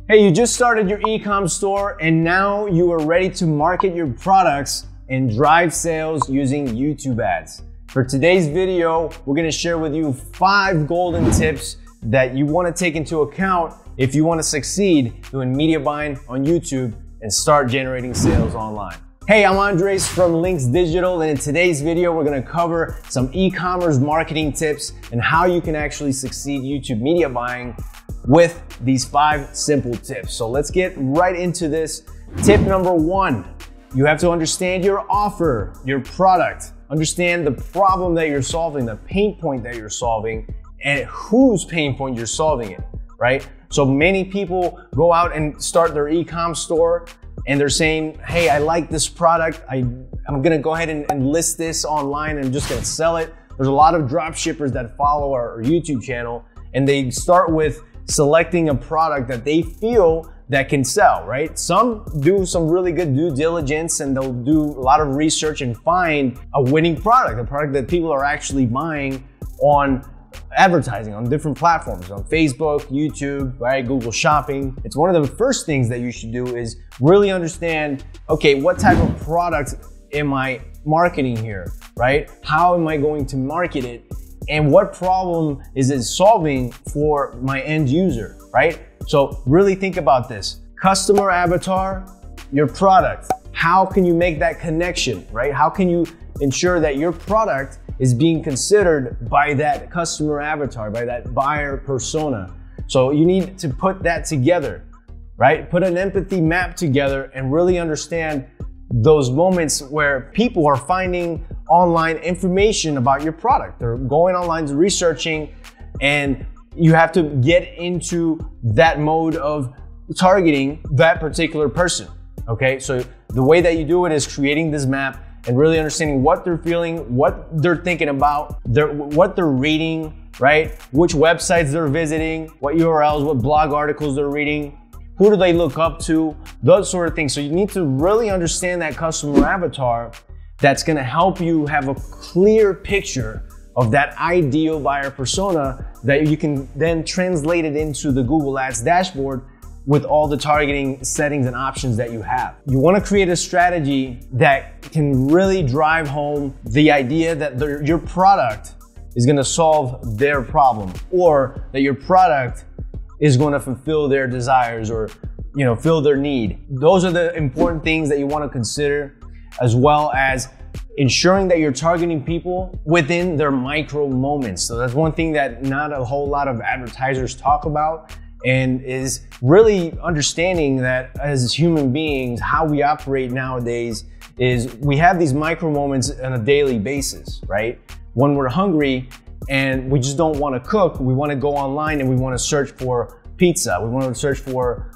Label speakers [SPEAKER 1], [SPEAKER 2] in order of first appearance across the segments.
[SPEAKER 1] Hey, you just started your e-com store and now you are ready to market your products and drive sales using YouTube ads. For today's video, we're gonna share with you 5 golden tips that you wanna take into account if you wanna succeed doing media buying on YouTube and start generating sales online. Hey, I'm Andres from Links Digital, and in today's video, we're gonna cover some e-commerce marketing tips and how you can actually succeed YouTube media buying with these 5 simple tips. So let's get right into this. Tip number 1, you have to understand your offer, your product. Understand the problem that you're solving, the pain point that you're solving, and whose pain point you're solving it, right? So many people go out and start their e-com store and they're saying, hey, I like this product. I'm gonna go ahead and list this online and I'm just gonna sell it. There's a lot of drop shippers that follow our YouTube channel, and they start with selecting a product that they feel that can sell, right? Some do some really good due diligence and they'll do a lot of research and find a winning product, a product that people are actually buying on advertising on different platforms, on Facebook, YouTube, right? Google Shopping. It's one of the first things that you should do is really understand, okay, what type of product am I marketing here, right? How am I going to market it? And what problem is it solving for my end user, right? So really think about this. Customer avatar, your product. How can you make that connection, right? How can you ensure that your product is being considered by that customer avatar, by that buyer persona? So you need to put that together, right? Put an empathy map together and really understand those moments where people are finding online information about your product. They're going online, researching, and you have to get into that mode of targeting that particular person, okay? So the way that you do it is creating this map and really understanding what they're feeling, what they're thinking about, what they're reading, right? Which websites they're visiting, what URLs, what blog articles they're reading, who do they look up to, those sort of things. So you need to really understand that customer avatar. That's gonna help you have a clear picture of that ideal buyer persona that you can then translate it into the Google Ads dashboard with all the targeting settings and options that you have. You wanna create a strategy that can really drive home the idea that your product is gonna solve their problem, or that your product is going to fulfill their desires or, fill their need. Those are the important things that you want to consider, as well as ensuring that you're targeting people within their micro moments. So that's one thing that not a whole lot of advertisers talk about, and is really understanding that as human beings, how we operate nowadays is we have these micro moments on a daily basis, right? When we're hungry and we just don't want to cook, we want to go online and we want to search for pizza. We want to search for,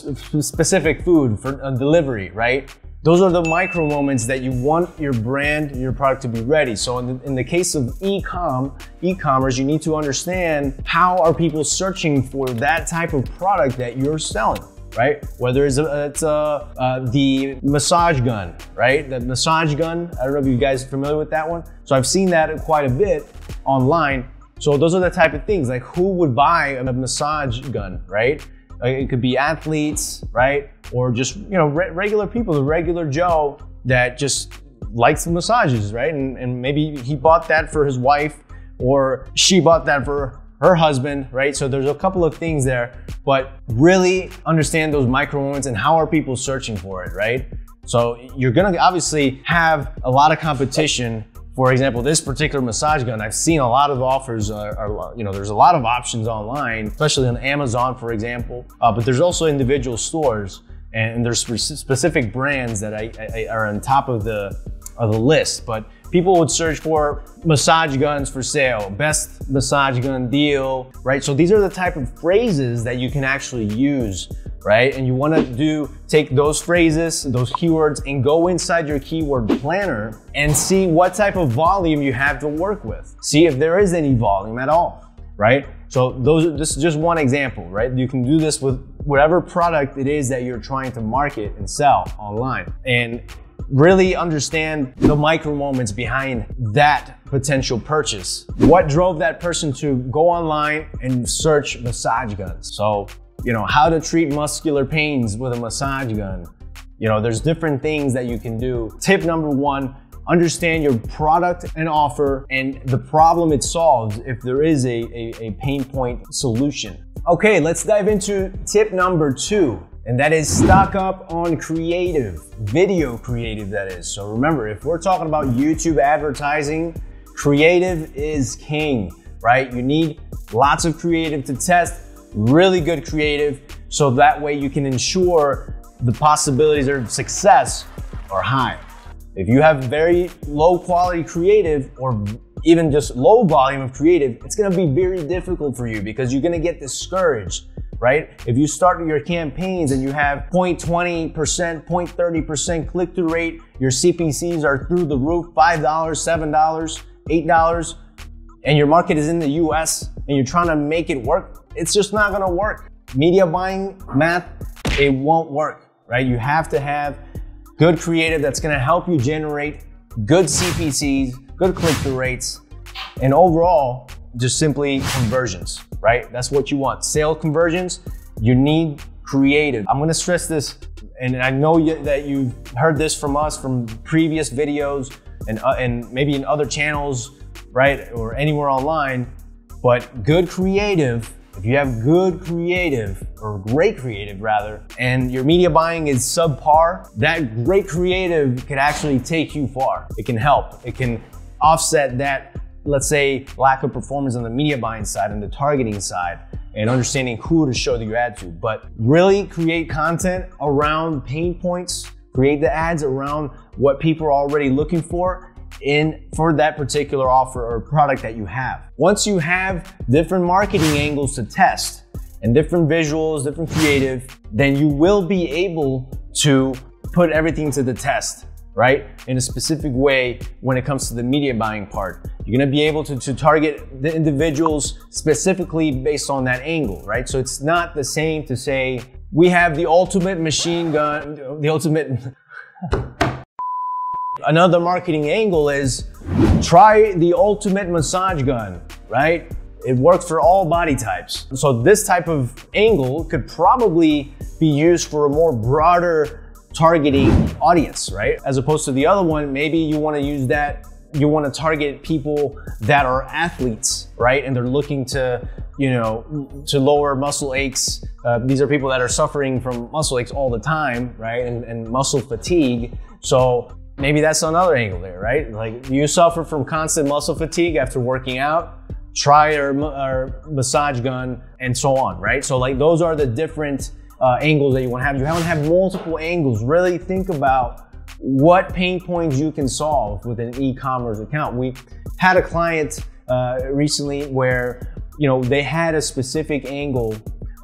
[SPEAKER 1] specific food for a delivery, right? Those are the micro moments that you want your brand, your product to be ready. So in the case of e-commerce, you need to understand how are people searching for that type of product that you're selling, right? Whether it's the massage gun, right? The massage gun, I don't know if you guys are familiar with that one. So I've seen that quite a bit online. So those are the type of things, like who would buy a massage gun, right? It could be athletes, right? Or just, regular people, the regular Joe that just likes massages, right? And maybe he bought that for his wife, or she bought that for her husband, right? So there's a couple of things there, but really understand those micro moments and how are people searching for it, right? So you're gonna obviously have a lot of competition. For example, this particular massage gun, I've seen a lot of offers, there's a lot of options online, especially on Amazon, for example, but there's also individual stores, and there's specific brands that are on top of the list. But people would search for massage guns for sale, best massage gun deal, right? So these are the type of phrases that you can actually use, right? And you want to take those phrases, those keywords, and go inside your keyword planner and see what type of volume you have to work with. See if there is any volume at all, right? So this is just one example, right? You can do this with whatever product it is that you're trying to market and sell online, and really understand the micro moments behind that potential purchase. What drove that person to go online and search massage guns? So you know, how to treat muscular pains with a massage gun. You know, there's different things that you can do. Tip number one, understand your product and offer and the problem it solves if there is a pain point solution. Okay, let's dive into tip number two, and that is stock up on creative, video creative that is. So remember, if we're talking about YouTube advertising, creative is king, right? You need lots of creative to test, really good creative, so that way you can ensure the possibilities of success are high. If you have very low quality creative or even just low volume of creative, it's gonna be very difficult for you because you're gonna get discouraged, right? If you start your campaigns and you have 0.20%, 0.30% click-through rate, your CPCs are through the roof, $5, $7, $8, and your market is in the US and you're trying to make it work, it's just not gonna work. Media buying math, it won't work, right? You have to have good creative that's gonna help you generate good CPCs, good click-through rates, and overall, just simply conversions, right? That's what you want. Sale conversions, you need creative. I'm gonna stress this, and I know that you've heard this from us from previous videos and maybe in other channels, right? Or anywhere online, but good creative, if you have good creative, or great creative rather, and your media buying is subpar, that great creative can actually take you far. It can help. It can offset that, let's say, lack of performance on the media buying side and the targeting side and understanding who to show your ad to. But really create content around pain points, create the ads around what people are already looking for for that particular offer or product that you have. Once you have different marketing angles to test and different visuals, different creative, then you will be able to put everything to the test, right? In a specific way when it comes to the media buying part. You're gonna be able to target the individuals specifically based on that angle, right? So it's not the same to say, we have the ultimate machine gun, the ultimate... Another marketing angle is try the ultimate massage gun, right? It works for all body types. So this type of angle could probably be used for a more broader targeting audience, right? As opposed to the other one, maybe you want to use that, you want to target people that are athletes, right? And they're looking to, you know, to lower muscle aches. These are people that are suffering from muscle aches all the time, right? And muscle fatigue. So maybe that's another angle there, right? Like you suffer from constant muscle fatigue after working out, try our massage gun and so on, right? So like those are the different angles that you want to have. You want to have multiple angles. Really think about what pain points you can solve with an e-commerce account. We had a client recently where, you know, they had a specific angle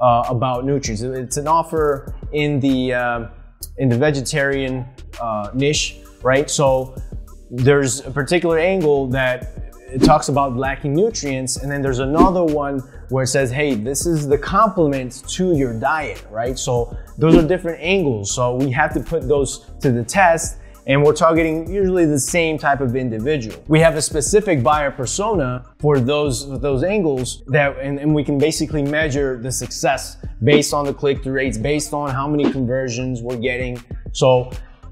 [SPEAKER 1] about nutrients. It's an offer in the vegetarian niche, right? So there's a particular angle that it talks about lacking nutrients, and then there's another one where it says, hey, this is the complement to your diet, right? So those are different angles. So we have to put those to the test, and we're targeting usually the same type of individual. We have a specific buyer persona for those angles and we can basically measure the success based on the click-through rates, based on how many conversions we're getting. So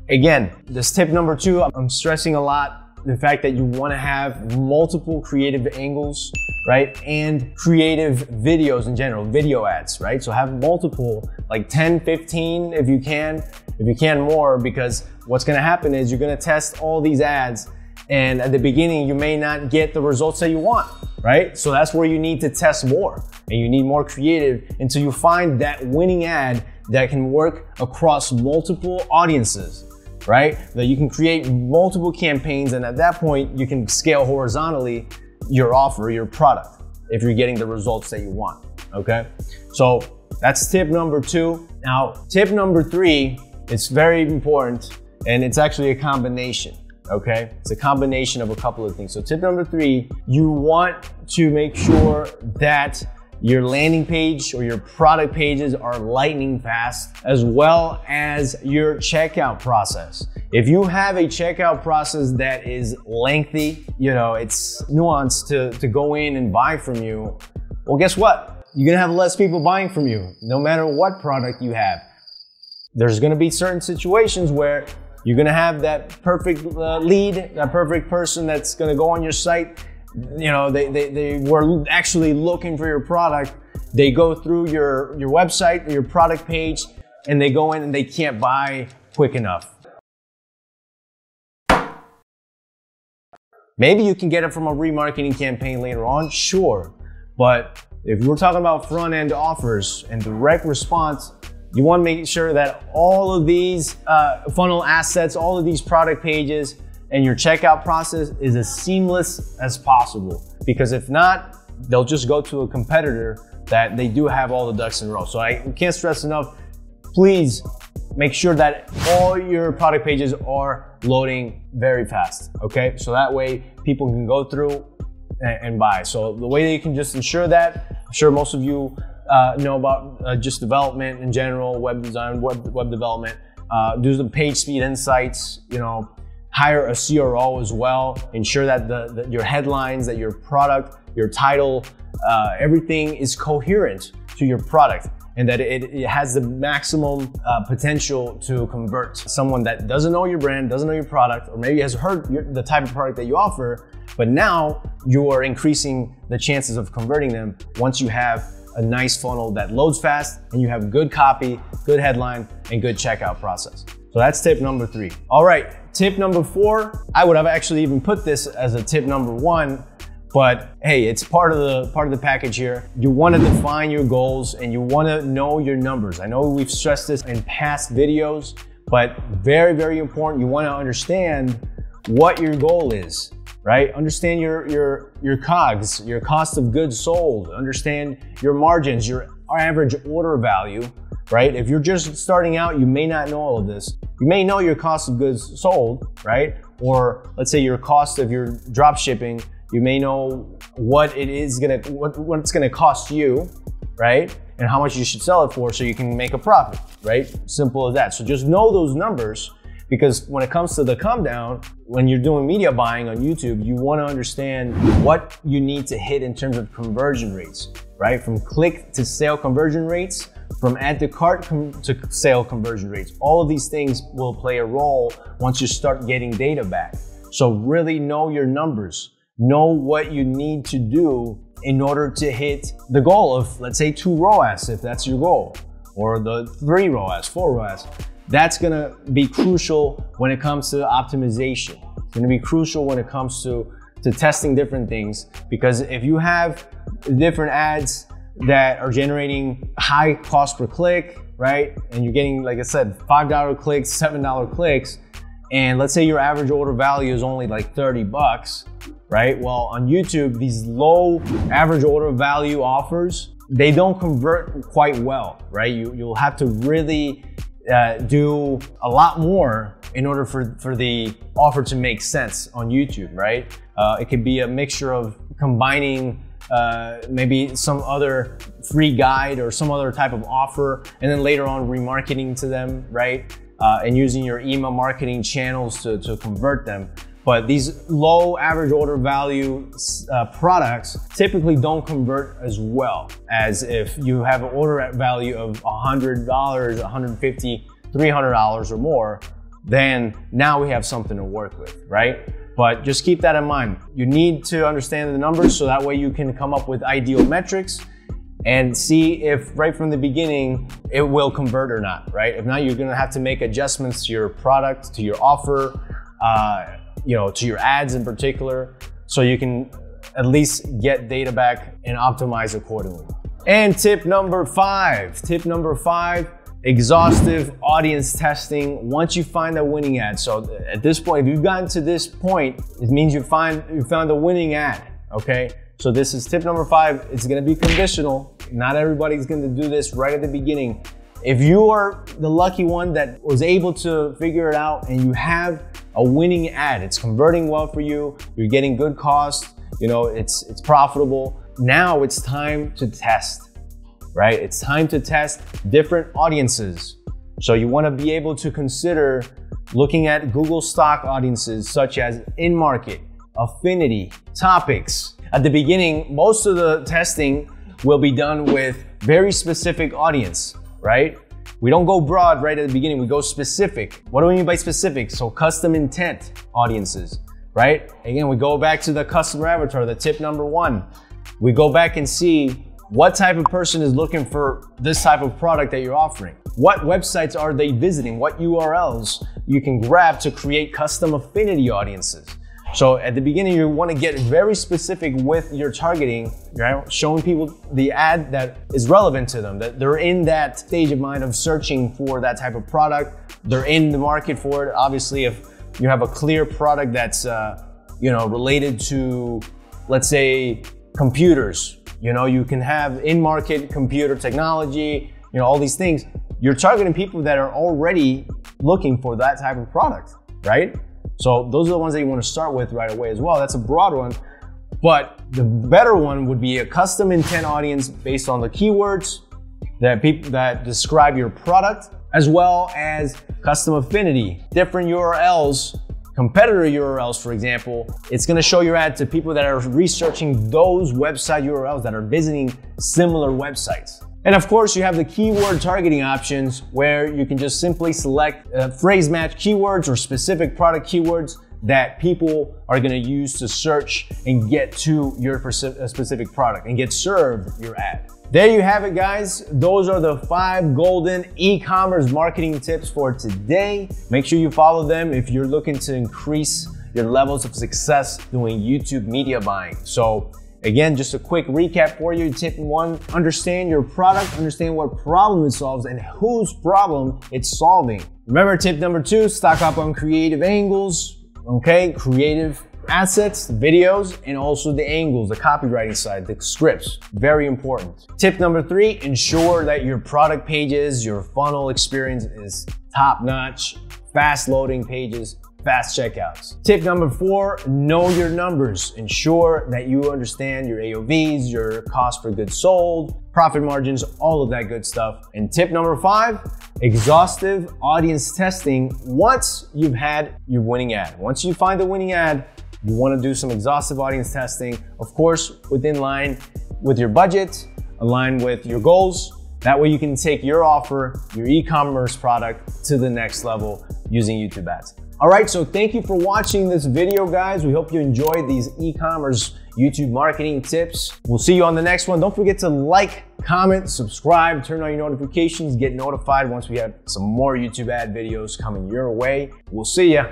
[SPEAKER 1] again, this tip number two, I'm stressing a lot the fact that you want to have multiple creative angles, right? And creative videos in general, video ads, right? So have multiple, like 10, 15 if you can more, because what's going to happen is you're going to test all these ads, and at the beginning you may not get the results that you want, right? So that's where you need to test more, and you need more creative until you find that winning ad that can work across multiple audiences, right? That you can create multiple campaigns, and at that point you can scale horizontally your offer, your product, if you're getting the results that you want, okay? So that's tip number two. Now, tip number three, it's very important, and it's actually a combination, okay? It's a combination of a couple of things. So tip number three, you want to make sure that your landing page or your product pages are lightning fast, as well as your checkout process. If you have a checkout process that is lengthy, you know, it's nuanced to go in and buy from you, well, guess what? you're gonna have less people buying from you, no matter what product you have. There's gonna be certain situations where you're gonna have that perfect lead, that perfect person that's gonna go on your site. You know, they were actually looking for your product. They go through your website, your product page, and they go in and they can't buy quick enough. Maybe you can get it from a remarketing campaign later on, sure. But if we're talking about front-end offers and direct response, you want to make sure that all of these funnel assets, all of these product pages, and your checkout process is as seamless as possible. Because if not, they'll just go to a competitor that they do have all the ducks in a row. So I can't stress enough, please make sure that all your product pages are loading very fast, okay? So that way people can go through and buy. So the way that you can just ensure that, I'm sure most of you know about just development in general, web design, web development, do the page speed insights, you know, hire a CRO as well, ensure that your headlines, that your product, your title, everything is coherent to your product, and that it has the maximum potential to convert someone that doesn't know your brand, doesn't know your product, or maybe has heard the type of product that you offer, but now you are increasing the chances of converting them once you have a nice funnel that loads fast and you have good copy, good headline, and good checkout process. So that's tip number 3. All right, tip number 4, I would have actually even put this as a tip number 1, but hey, it's part of the package here. You want to define your goals and you want to know your numbers. I know we've stressed this in past videos, but very, very important. You want to understand what your goal is, right? Understand your COGS, your cost of goods sold. Understand your margins, your average order value, right? If you're just starting out, you may not know all of this. You may know your cost of goods sold, right? Or let's say your cost of your drop shipping. You may know what it's gonna cost you, right? And how much you should sell it for so you can make a profit, right? Simple as that. So just know those numbers, because when it comes to the come down, when you're doing media buying on YouTube, you want to understand what you need to hit in terms of conversion rates, right? From click to sale conversion rates, from add to cart to sale conversion rates. All of these things will play a role once you start getting data back. So really know your numbers. Know what you need to do in order to hit the goal of, let's say, 2 ROAS, if that's your goal, or the 3 ROAS, 4 ROAS. That's gonna be crucial when it comes to optimization. It's gonna be crucial when it comes to testing different things, because if you have different ads that are generating high cost per click, right? And you're getting, like I said, $5 clicks, $7 clicks, and let's say your average order value is only like 30 bucks, right? Well, on YouTube, these low average order value offers, they don't convert quite well, right? You'll have to really do a lot more in order for the offer to make sense on YouTube, right? It could be a mixture of combining maybe some other free guide or some other type of offer, and then later on remarketing to them, right? And using your email marketing channels to convert them. But these low average order value products typically don't convert as well as if you have an order value of $100, $150, $300 or more. Then now we have something to work with, right? But just keep that in mind. You need to understand the numbers so that way you can come up with ideal metrics and see if right from the beginning it will convert or not, right? If not, you're gonna have to make adjustments to your product, to your offer, to your ads in particular, so you can at least get data back and optimize accordingly. And tip number 5, exhaustive audience testing once you find a winning ad. So at this point, if you've gotten to this point, it means you found a winning ad, okay? So this is tip number 5. It's gonna be conditional. Not everybody's gonna do this right at the beginning. If you are the lucky one that was able to figure it out and you have a winning ad, it's converting well for you, you're getting good cost, it's profitable. Now it's time to test, right? It's time to test different audiences. So you wanna be able to consider looking at Google stock audiences such as in-market, affinity, topics. At the beginning, most of the testing will be done with very specific audience, right? We don't go broad right at the beginning, we go specific. What do we mean by specific? So custom intent audiences, right? Again, we go back to the customer avatar, the tip number 1. We go back and see what type of person is looking for this type of product that you're offering. What websites are they visiting? What URLs you can grab to create custom affinity audiences? So at the beginning, you want to get very specific with your targeting, right? Showing people the ad that is relevant to them, that they're in that stage of mind of searching for that type of product. They're in the market for it. Obviously, if you have a clear product that's related to, let's say, computers, you can have in-market computer technology, all these things. You're targeting people that are already looking for that type of product, right? So those are the ones that you want to start with right away as well. That's a broad one, but the better one would be a custom intent audience based on the keywords that describe your product, as well as custom affinity, different URLs, competitor URLs, for example. It's going to show your ad to people that are researching those website URLs, that are visiting similar websites. And of course, you have the keyword targeting options where you can just simply select phrase match keywords or specific product keywords that people are going to use to search and get to your specific product and get served your ad. There you have it, guys. Those are the 5 golden e-commerce marketing tips for today. Make sure you follow them if you're looking to increase your levels of success doing YouTube media buying. So again, just a quick recap for you. Tip 1, understand your product, understand what problem it solves and whose problem it's solving. Remember, tip number 2, stock up on creative angles, okay? Creative assets, videos, and also the angles, the copywriting side, the scripts, very important. Tip number 3, ensure that your product pages, your funnel experience is top-notch, fast loading pages, fast checkouts. Tip number 4, know your numbers. Ensure that you understand your AOVs, your cost per goods sold, profit margins, all of that good stuff. And tip number 5, exhaustive audience testing. Once you've had your winning ad, once you find the winning ad, you want to do some exhaustive audience testing, of course, within line with your budget, align with your goals. That way you can take your offer, your e-commerce product to the next level using YouTube ads. All right, so thank you for watching this video, guys. We hope you enjoyed these e-commerce YouTube marketing tips. We'll see you on the next one. Don't forget to like, comment, subscribe, turn on your notifications, get notified once we have some more YouTube ad videos coming your way. We'll see ya.